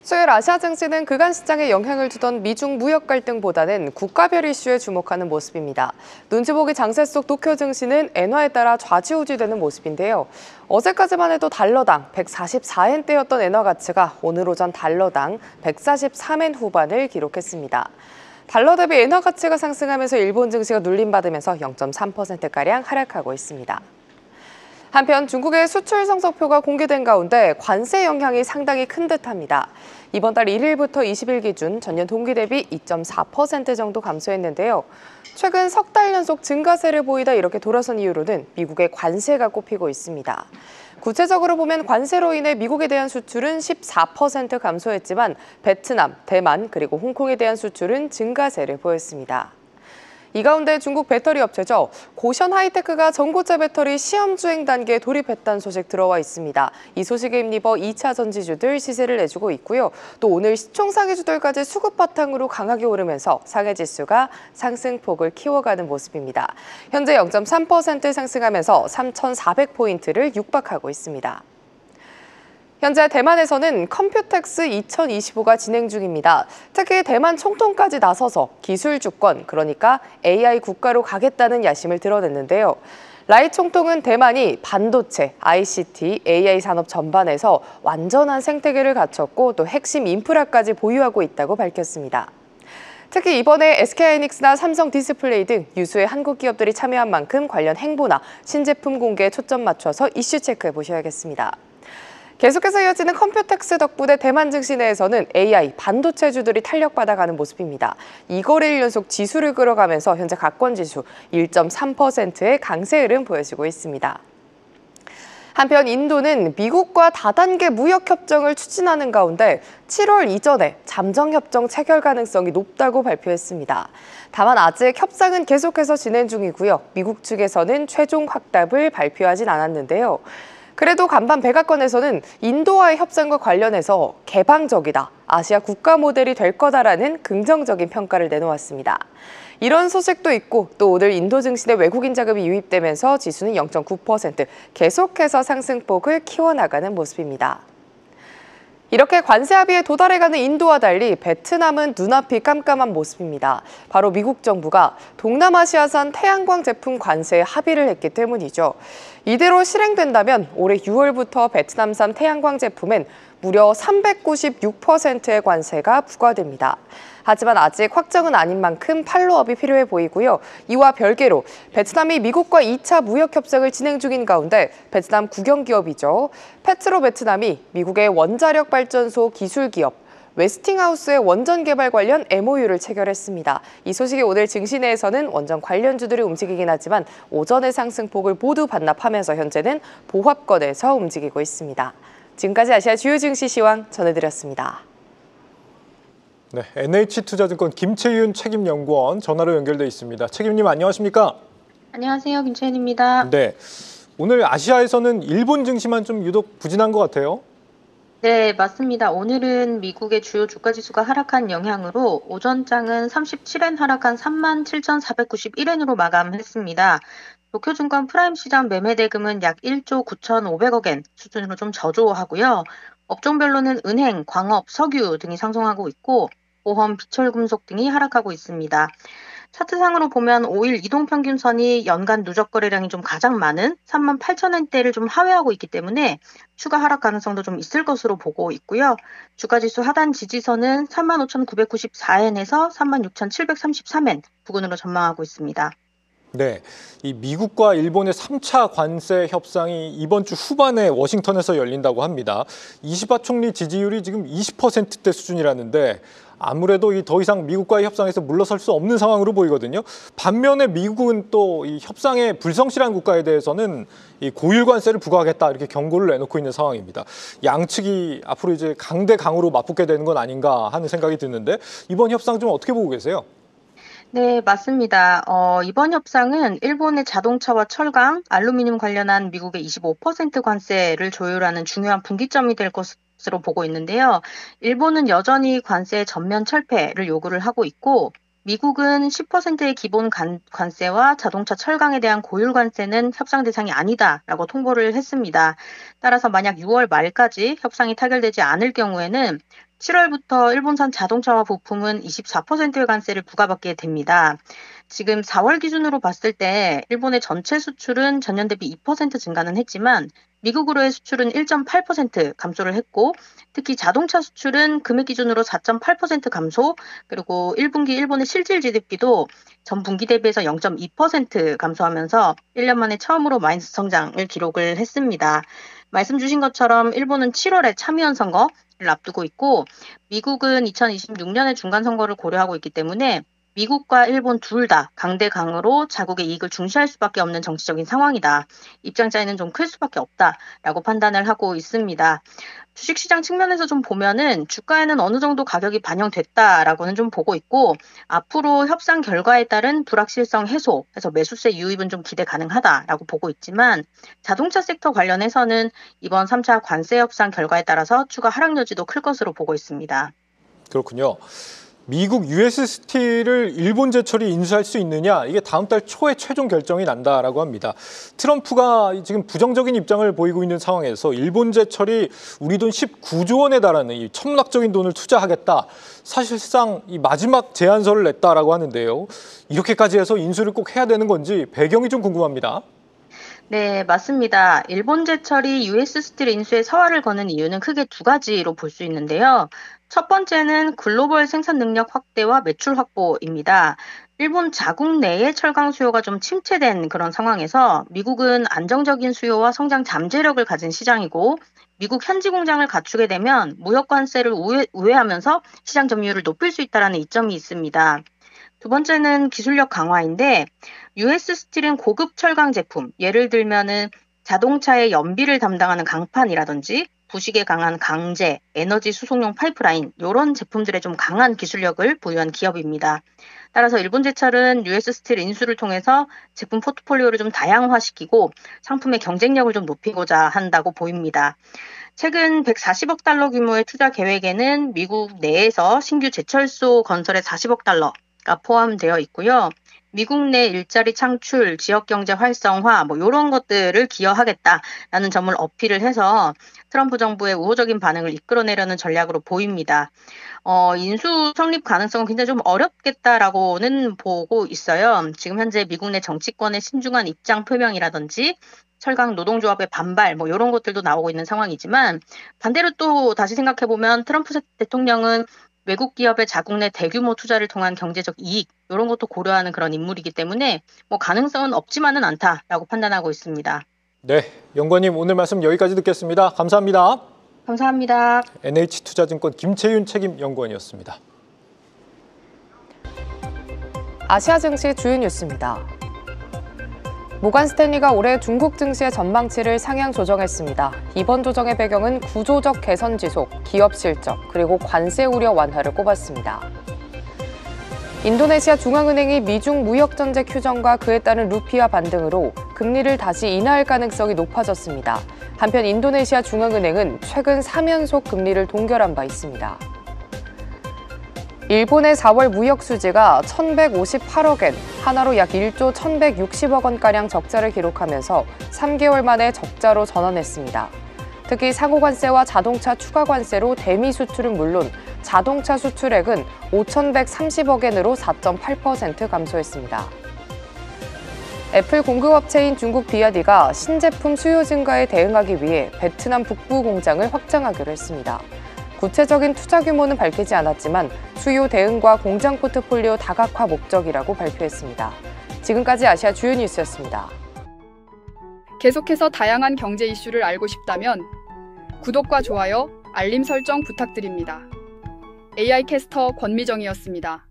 수요일 아시아 증시는 그간 시장에 영향을 주던 미중 무역 갈등보다는 국가별 이슈에 주목하는 모습입니다. 눈치 보기 장세 속 도쿄 증시는 엔화에 따라 좌지우지되는 모습인데요. 어제까지만 해도 달러당 144엔대였던 엔화 가치가 오늘 오전 달러당 143엔 후반을 기록했습니다. 달러 대비 엔화 가치가 상승하면서 일본 증시가 눌림받으면서 0.3%가량 하락하고 있습니다. 한편 중국의 수출 성적표가 공개된 가운데 관세 영향이 상당히 큰 듯합니다. 이번 달 1일부터 20일 기준 전년 동기 대비 2.4% 정도 감소했는데요. 최근 석 달 연속 증가세를 보이다 이렇게 돌아선 이유로는 미국의 관세가 꼽히고 있습니다. 구체적으로 보면 관세로 인해 미국에 대한 수출은 14% 감소했지만 베트남, 대만 그리고 홍콩에 대한 수출은 증가세를 보였습니다. 이 가운데 중국 배터리 업체죠. 고션 하이테크가 전고체 배터리 시험 주행 단계에 돌입했다는 소식 들어와 있습니다. 이 소식에 힘입어 2차 전지주들 시세를 내주고 있고요. 또 오늘 시총 상해주들까지 수급 바탕으로 강하게 오르면서 상해지수가 상승폭을 키워가는 모습입니다. 현재 0.3% 상승하면서 3,400포인트를 육박하고 있습니다. 현재 대만에서는 컴퓨텍스 2025가 진행 중입니다. 특히 대만 총통까지 나서서 기술 주권, 그러니까 AI 국가로 가겠다는 야심을 드러냈는데요. 라이 총통은 대만이 반도체, ICT, AI 산업 전반에서 완전한 생태계를 갖췄고 또 핵심 인프라까지 보유하고 있다고 밝혔습니다. 특히 이번에 SK하이닉스나 삼성 디스플레이 등 유수의 한국 기업들이 참여한 만큼 관련 행보나 신제품 공개에 초점 맞춰서 이슈 체크해 보셔야겠습니다. 계속해서 이어지는 컴퓨텍스 덕분에 대만 증시 내에서는 AI, 반도체주들이 탄력받아가는 모습입니다. 2거래일 연속 지수를 끌어가면서 현재 각권지수 1.3%의 강세 흐름 보여주고 있습니다. 한편 인도는 미국과 다단계 무역협정을 추진하는 가운데 7월 이전에 잠정협정 체결 가능성이 높다고 발표했습니다. 다만 아직 협상은 계속해서 진행 중이고요. 미국 측에서는 최종 확답을 발표하진 않았는데요. 그래도 간밤 백악관에서는 인도와의 협상과 관련해서 개방적이다, 아시아 국가 모델이 될 거다라는 긍정적인 평가를 내놓았습니다. 이런 소식도 있고 또 오늘 인도 증시 내 외국인 자금이 유입되면서 지수는 0.9% 계속해서 상승폭을 키워나가는 모습입니다. 이렇게 관세 합의에 도달해가는 인도와 달리 베트남은 눈앞이 깜깜한 모습입니다. 바로 미국 정부가 동남아시아산 태양광 제품 관세에 합의를 했기 때문이죠. 이대로 실행된다면 올해 6월부터 베트남산 태양광 제품엔 무려 396%의 관세가 부과됩니다. 하지만 아직 확정은 아닌 만큼 팔로업이 필요해 보이고요. 이와 별개로 베트남이 미국과 2차 무역 협상을 진행 중인 가운데 베트남 국영기업이죠. 페트로 베트남이 미국의 원자력 발전소 기술 기업 웨스팅하우스의 원전 개발 관련 MOU를 체결했습니다. 이 소식이 오늘 증시 내에서는 원전 관련주들이 움직이긴 하지만 오전의 상승폭을 모두 반납하면서 현재는 보합권에서 움직이고 있습니다. 지금까지 아시아 주요 증시 시황 전해드렸습니다. 네, NH투자증권 김채윤 책임연구원 전화로 연결돼 있습니다. 책임님 안녕하십니까? 안녕하세요, 김채윤입니다. 네, 오늘 아시아에서는 일본 증시만 좀 유독 부진한 것 같아요. 네, 맞습니다. 오늘은 미국의 주요 주가 지수가 하락한 영향으로 오전장은 37엔 하락한 37,491엔으로 마감했습니다. 도쿄증권 프라임 시장 매매 대금은 약 1조 9,500억 엔 수준으로 좀 저조하고요. 업종별로는 은행, 광업, 석유 등이 상승하고 있고 보험, 비철금속 등이 하락하고 있습니다. 차트상으로 보면 5일 이동평균선이 연간 누적 거래량이 좀 가장 많은 38,000엔대를 좀 하회하고 있기 때문에 추가 하락 가능성도 좀 있을 것으로 보고 있고요. 주가지수 하단 지지선은 35,994엔에서 36,733엔 부근으로 전망하고 있습니다. 네, 이 미국과 일본의 3차 관세 협상이 이번 주 후반에 워싱턴에서 열린다고 합니다. 이시바 총리 지지율이 지금 20%대 수준이라는데 아무래도 더 이상 미국과의 협상에서 물러설 수 없는 상황으로 보이거든요. 반면에 미국은 또 이 협상에 불성실한 국가에 대해서는 이 고율 관세를 부과하겠다 이렇게 경고를 내놓고 있는 상황입니다. 양측이 앞으로 이제 강대강으로 맞붙게 되는 건 아닌가 하는 생각이 드는데 이번 협상 좀 어떻게 보고 계세요? 네, 맞습니다. 이번 협상은 일본의 자동차와 철강, 알루미늄 관련한 미국의 25% 관세를 조율하는 중요한 분기점이 될 것으로 보고 있는데요. 일본은 여전히 관세 전면 철폐를 요구를 하고 있고 미국은 10%의 기본 관세와 자동차 철강에 대한 고율 관세는 협상 대상이 아니다라고 통보를 했습니다. 따라서 만약 6월 말까지 협상이 타결되지 않을 경우에는 7월부터 일본산 자동차와 부품은 24%의 관세를 부과받게 됩니다. 지금 4월 기준으로 봤을 때 일본의 전체 수출은 전년 대비 2% 증가는 했지만 미국으로의 수출은 1.8% 감소를 했고 특히 자동차 수출은 금액 기준으로 4.8% 감소 그리고 1분기 일본의 실질 GDP도 전 분기 대비해서 0.2% 감소하면서 1년 만에 처음으로 마이너스 성장을 기록을 했습니다. 말씀 주신 것처럼 일본은 7월에 참의원 선거를 앞두고 있고 미국은 2026년에 중간선거를 고려하고 있기 때문에 미국과 일본 둘 다 강대강으로 자국의 이익을 중시할 수밖에 없는 정치적인 상황이다. 입장 차이는 좀 클 수밖에 없다라고 판단을 하고 있습니다. 주식시장 측면에서 좀 보면은 주가에는 어느 정도 가격이 반영됐다라고는 좀 보고 있고 앞으로 협상 결과에 따른 불확실성 해소해서 매수세 유입은 좀 기대 가능하다라고 보고 있지만 자동차 섹터 관련해서는 이번 3차 관세 협상 결과에 따라서 추가 하락 여지도 클 것으로 보고 있습니다. 그렇군요. 미국 US 스틸을 일본 제철이 인수할 수 있느냐, 이게 다음 달 초에 최종 결정이 난다라고 합니다. 트럼프가 지금 부정적인 입장을 보이고 있는 상황에서 일본 제철이 우리 돈 19조 원에 달하는 이 천문학적인 돈을 투자하겠다. 사실상 이 마지막 제안서를 냈다라고 하는데요. 이렇게까지 해서 인수를 꼭 해야 되는 건지 배경이 좀 궁금합니다. 네, 맞습니다. 일본 제철이 US 스틸 인수에 서화를 거는 이유는 크게 두 가지로 볼 수 있는데요. 첫 번째는 글로벌 생산 능력 확대와 매출 확보입니다. 일본 자국 내의 철강 수요가 좀 침체된 그런 상황에서 미국은 안정적인 수요와 성장 잠재력을 가진 시장이고 미국 현지 공장을 갖추게 되면 무역 관세를 우회하면서 시장 점유율을 높일 수 있다는 이점이 있습니다. 두 번째는 기술력 강화인데 US 스틸은 고급 철강 제품, 예를 들면은 자동차의 연비를 담당하는 강판이라든지 부식에 강한 강제, 에너지 수송용 파이프라인 이런 제품들에 좀 강한 기술력을 보유한 기업입니다. 따라서 일본제철은 US 스틸 인수를 통해서 제품 포트폴리오를 좀 다양화시키고 상품의 경쟁력을 좀 높이고자 한다고 보입니다. 최근 140억 달러 규모의 투자 계획에는 미국 내에서 신규 제철소 건설에 40억 달러가 포함되어 있고요. 미국 내 일자리 창출, 지역경제 활성화 이런 것들을 기여하겠다라는 점을 어필을 해서 트럼프 정부의 우호적인 반응을 이끌어내려는 전략으로 보입니다. 인수 성립 가능성은 굉장히 좀 어렵겠다라고는 보고 있어요. 지금 현재 미국 내 정치권의 신중한 입장 표명이라든지 철강 노동조합의 반발 이런 것들도 나오고 있는 상황이지만 반대로 또 다시 생각해보면 트럼프 대통령은 외국 기업의 자국 내 대규모 투자를 통한 경제적 이익 이런 것도 고려하는 그런 인물이기 때문에 가능성은 없지만은 않다라고 판단하고 있습니다. 네, 연구원님 오늘 말씀 여기까지 듣겠습니다. 감사합니다. 감사합니다. NH투자증권 김채윤 책임연구원이었습니다. 아시아 증시 주요 뉴스입니다. 모간 스탠리가 올해 중국 증시의 전망치를 상향 조정했습니다. 이번 조정의 배경은 구조적 개선 지속, 기업 실적, 그리고 관세 우려 완화를 꼽았습니다. 인도네시아 중앙은행이 미중 무역 전쟁 휴전과 그에 따른 루피아 반등으로 금리를 다시 인하할 가능성이 높아졌습니다. 한편 인도네시아 중앙은행은 최근 3연속 금리를 동결한 바 있습니다. 일본의 4월 무역 수지가 1,158억 엔, 하나로 약 1조 1,160억 원가량 적자를 기록하면서 3개월 만에 적자로 전환했습니다. 특히 상호관세와 자동차 추가 관세로 대미 수출은 물론 자동차 수출액은 5,130억 엔으로 4.8% 감소했습니다. 애플 공급업체인 중국 비아디가 신제품 수요 증가에 대응하기 위해 베트남 북부 공장을 확장하기로 했습니다. 구체적인 투자 규모는 밝히지 않았지만 수요 대응과 공장 포트폴리오 다각화 목적이라고 발표했습니다. 지금까지 아시아 주요 뉴스였습니다. 계속해서 다양한 경제 이슈를 알고 싶다면 구독과 좋아요, 알림 설정 부탁드립니다. AI 캐스터 권미정이었습니다.